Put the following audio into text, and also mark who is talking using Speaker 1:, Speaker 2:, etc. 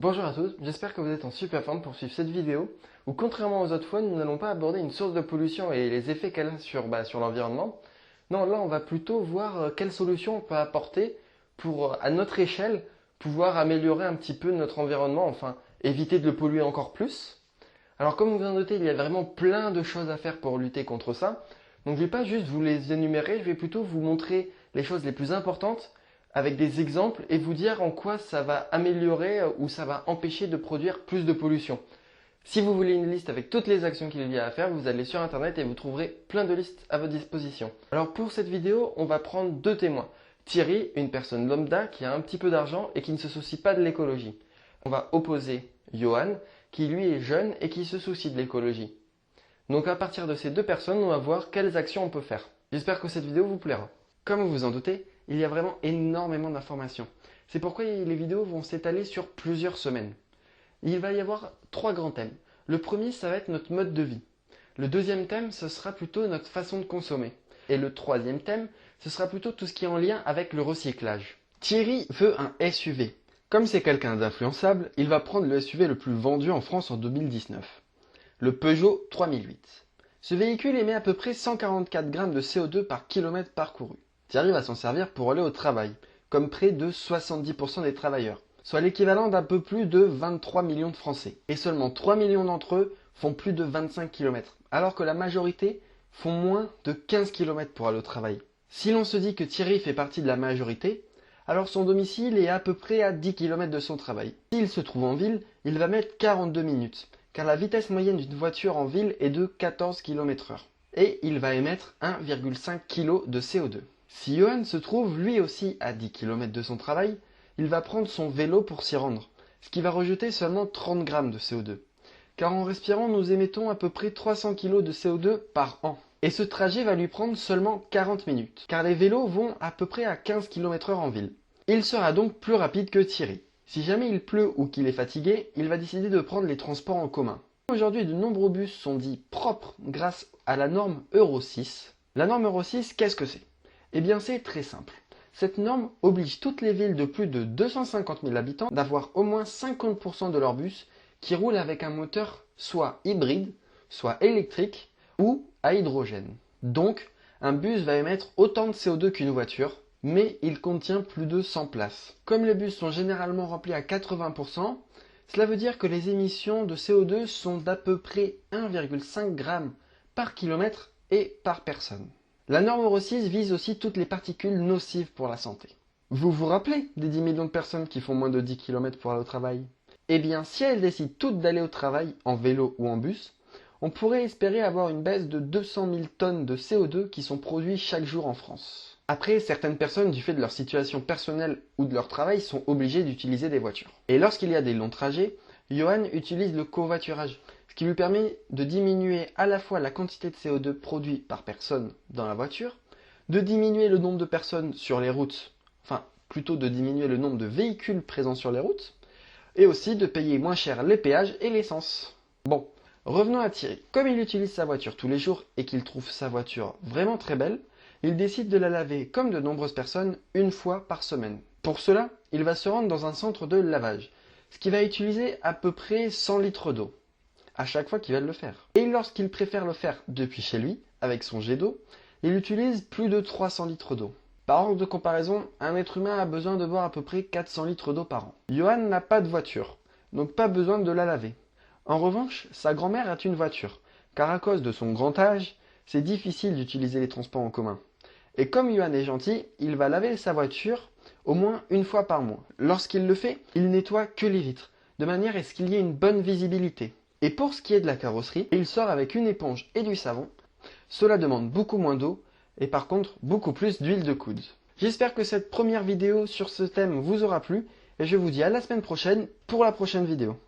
Speaker 1: Bonjour à tous, j'espère que vous êtes en super forme pour suivre cette vidéo où, contrairement aux autres fois, nous n'allons pas aborder une source de pollution et les effets qu'elle a sur l'environnement. Non, là on va plutôt voir quelles solutions on peut apporter pour, à notre échelle, pouvoir améliorer un petit peu notre environnement, enfin éviter de le polluer encore plus. Alors comme vous vous en doutez, il y a vraiment plein de choses à faire pour lutter contre ça. Donc je ne vais pas juste vous les énumérer, je vais plutôt vous montrer les choses les plus importantes avec des exemples et vous dire en quoi ça va améliorer ou ça va empêcher de produire plus de pollution. Si vous voulez une liste avec toutes les actions qu'il y a à faire, vous allez sur internet et vous trouverez plein de listes à votre disposition. Alors pour cette vidéo, on va prendre deux témoins. Thierry, une personne lambda qui a un petit peu d'argent et qui ne se soucie pas de l'écologie. On va opposer Johan, qui lui est jeune et qui se soucie de l'écologie. Donc à partir de ces deux personnes, on va voir quelles actions on peut faire. J'espère que cette vidéo vous plaira. Comme vous vous en doutez, il y a vraiment énormément d'informations. C'est pourquoi les vidéos vont s'étaler sur plusieurs semaines. Il va y avoir trois grands thèmes. Le premier, ça va être notre mode de vie. Le deuxième thème, ce sera plutôt notre façon de consommer. Et le troisième thème, ce sera plutôt tout ce qui est en lien avec le recyclage. Thierry veut un SUV. Comme c'est quelqu'un d'influençable, il va prendre le SUV le plus vendu en France en 2019. Le Peugeot 3008. Ce véhicule émet à peu près 144 grammes de CO2 par kilomètre parcouru. Thierry va s'en servir pour aller au travail, comme près de 70% des travailleurs, soit l'équivalent d'un peu plus de 23 millions de Français. Et seulement 3 millions d'entre eux font plus de 25 km, alors que la majorité font moins de 15 km pour aller au travail. Si l'on se dit que Thierry fait partie de la majorité, alors son domicile est à peu près à 10 km de son travail. S'il se trouve en ville, il va mettre 42 minutes, car la vitesse moyenne d'une voiture en ville est de 14 km/h. Et il va émettre 1,5 kg de CO2. Si Johan se trouve lui aussi à 10 km de son travail, il va prendre son vélo pour s'y rendre, ce qui va rejeter seulement 30 grammes de CO2. Car en respirant, nous émettons à peu près 300 kg de CO2 par an. Et ce trajet va lui prendre seulement 40 minutes, car les vélos vont à peu près à 15 km/h en ville. Il sera donc plus rapide que Thierry. Si jamais il pleut ou qu'il est fatigué, il va décider de prendre les transports en commun. Aujourd'hui, de nombreux bus sont dits propres grâce à la norme Euro 6. La norme Euro 6, qu'est-ce que c'est? Eh bien, c'est très simple. Cette norme oblige toutes les villes de plus de 250 000 habitants d'avoir au moins 50% de leurs bus qui roulent avec un moteur soit hybride, soit électrique ou à hydrogène. Donc, un bus va émettre autant de CO2 qu'une voiture, mais il contient plus de 100 places. Comme les bus sont généralement remplis à 80%, cela veut dire que les émissions de CO2 sont d'à peu près 1,5 g par kilomètre et par personne. La norme Euro 6 vise aussi toutes les particules nocives pour la santé. Vous vous rappelez des 10 millions de personnes qui font moins de 10 km pour aller au travail? Eh bien, si elles décident toutes d'aller au travail en vélo ou en bus, on pourrait espérer avoir une baisse de 200 000 tonnes de CO2 qui sont produits chaque jour en France. Après, certaines personnes, du fait de leur situation personnelle ou de leur travail, sont obligées d'utiliser des voitures. Et lorsqu'il y a des longs trajets, Johan utilise le covoiturage, ce qui lui permet de diminuer à la fois la quantité de CO2 produit par personne dans la voiture, de diminuer le nombre de personnes sur les routes, enfin plutôt de diminuer le nombre de véhicules présents sur les routes, et aussi de payer moins cher les péages et l'essence. Bon, revenons à Thierry. Comme il utilise sa voiture tous les jours et qu'il trouve sa voiture vraiment très belle, il décide de la laver, comme de nombreuses personnes, une fois par semaine. Pour cela, il va se rendre dans un centre de lavage, ce qui va utiliser à peu près 100 litres d'eau à chaque fois qu'il va le faire. Et lorsqu'il préfère le faire depuis chez lui, avec son jet d'eau, il utilise plus de 300 litres d'eau. Par ordre de comparaison, un être humain a besoin de boire à peu près 400 litres d'eau par an. Johan n'a pas de voiture, donc pas besoin de la laver. En revanche, sa grand-mère a une voiture, car à cause de son grand âge, c'est difficile d'utiliser les transports en commun. Et comme Johan est gentil, il va laver sa voiture au moins une fois par mois. Lorsqu'il le fait, il nettoie que les vitres, de manière à ce qu'il y ait une bonne visibilité. Et pour ce qui est de la carrosserie, il sort avec une éponge et du savon. Cela demande beaucoup moins d'eau et par contre beaucoup plus d'huile de coude. J'espère que cette première vidéo sur ce thème vous aura plu et je vous dis à la semaine prochaine pour la prochaine vidéo.